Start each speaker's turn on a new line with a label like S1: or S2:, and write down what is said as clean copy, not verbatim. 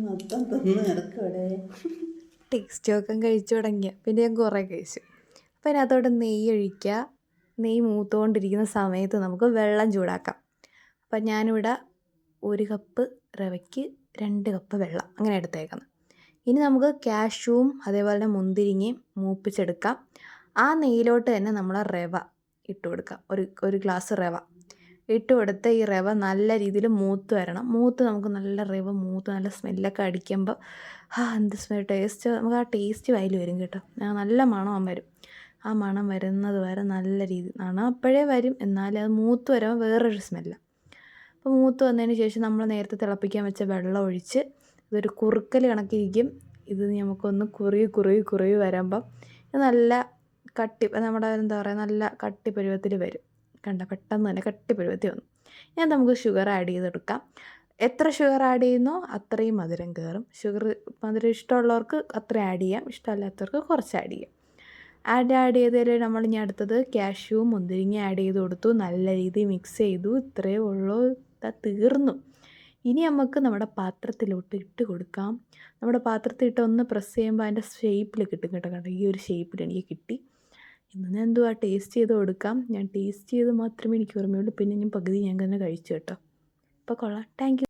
S1: മൊത്തം തിന്ന് കിടക്കവിടെ.
S2: ടേസ്റ്റ് ഒക്കെ കഴിച്ചു തുടങ്ങിയ പിന്നെ ഞാൻ കുറേ കഴിച്ചു. അപ്പോൾ അതിനകത്തോട്ട് നെയ്യ് ഒഴിക്കുക. നെയ്യ് മൂത്തുകൊണ്ടിരിക്കുന്ന സമയത്ത് നമുക്ക് വെള്ളം ചൂടാക്കാം. അപ്പം ഞാനിവിടെ 1 കപ്പ് റവയ്ക്ക് 2 കപ്പ് വെള്ളം അങ്ങനെ എടുത്തേക്കുന്നത്. ഇനി നമുക്ക് കാഷ്യൂവും അതേപോലെ തന്നെ മുന്തിരിങ്ങയും മൂപ്പിച്ചെടുക്കാം. ആ നെയ്യിലോട്ട് തന്നെ നമ്മൾ റവ ഇട്ട് കൊടുക്കാം. ഒരു ഗ്ലാസ് റവ ഇട്ട് കൊടുത്ത് ഈ റവ നല്ല രീതിയിൽ മൂത്ത് വരണം. നമുക്ക് നല്ല റവ മൂത്ത് നല്ല സ്മെല്ലൊക്കെ അടിക്കുമ്പോൾ എന്ത് സ്മെൽ ടേസ്റ്റ്, നമുക്ക് ആ ടേസ്റ്റ് വായിൽ വരും കേട്ടോ. നല്ല മണം വരും. ആ മണം വരുന്നത് വരെ നല്ല രീതി മണം അപ്പോഴേ വരും, എന്നാലും അത് മൂത്ത് വരുമ്പോൾ വേറൊരു സ്മെല്ലാണ്. അപ്പോൾ മൂത്ത് വന്നതിന് ശേഷം നമ്മൾ നേരത്തെ തിളപ്പിക്കാൻ വെച്ച വെള്ളം ഒഴിച്ച് ഇതൊരു കുറുക്കൽ കണക്കിരിക്കും. ഇത് നമുക്കൊന്ന് കുറുകി വരുമ്പം ഇത് നല്ല കട്ടി, നമ്മുടെ എന്താ പറയുക, നല്ല കട്ടി പരുവത്തിൽ വരും. കണ്ട പെട്ടെന്ന് തന്നെ കട്ടി പരുവത്തിൽ വന്നു. നമുക്ക് ഷുഗർ ആഡ് ചെയ്തെടുക്കാം. എത്ര ഷുഗർ ആഡ് ചെയ്യുന്നോ അത്രയും മധുരം കയറും. മധുരം ഇഷ്ടമുള്ളവർക്ക് അത്രയും ആഡ് ചെയ്യാം, ഇഷ്ടമല്ലാത്തവർക്ക് കുറച്ച് ആഡ് ചെയ്യാം. ആഡ് ചെയ്തതിൽ നമ്മൾ ഇനി അടുത്തത് കാഷ്യൂ മുന്തിരിങ്ങ ആഡ് ചെയ്ത് കൊടുത്തു. നല്ല രീതിയിൽ മിക്സ് ചെയ്തു. ഇത്രയേ ഉള്ളൂ, തീർന്നു. ഇനി നമുക്ക് നമ്മുടെ പാത്രത്തിലോട്ട് ഇട്ട് കൊടുക്കാം. നമ്മുടെ പാത്രത്തിൽ ഇട്ട് ഒന്ന് പ്രസ് ചെയ്യുമ്പോൾ അതിൻ്റെ ഷേപ്പിൽ കിട്ടും കേട്ടോ. കണ്ടോ, ഈ ഒരു ഷേപ്പിൽ എനിക്ക് കിട്ടി. ഇന്ന് എന്തുവാ ടേസ്റ്റ് ചെയ്ത് കൊടുക്കാം. ഞാൻ ടേസ്റ്റ് ചെയ്ത് മാത്രമേ എനിക്ക് ഓർമ്മയുള്ളൂ. പിന്നെ ഞാൻ പകുതി ഞാൻ തന്നെ കഴിച്ചു കേട്ടോ. അപ്പോൾ കൊള്ളാം. Thank you.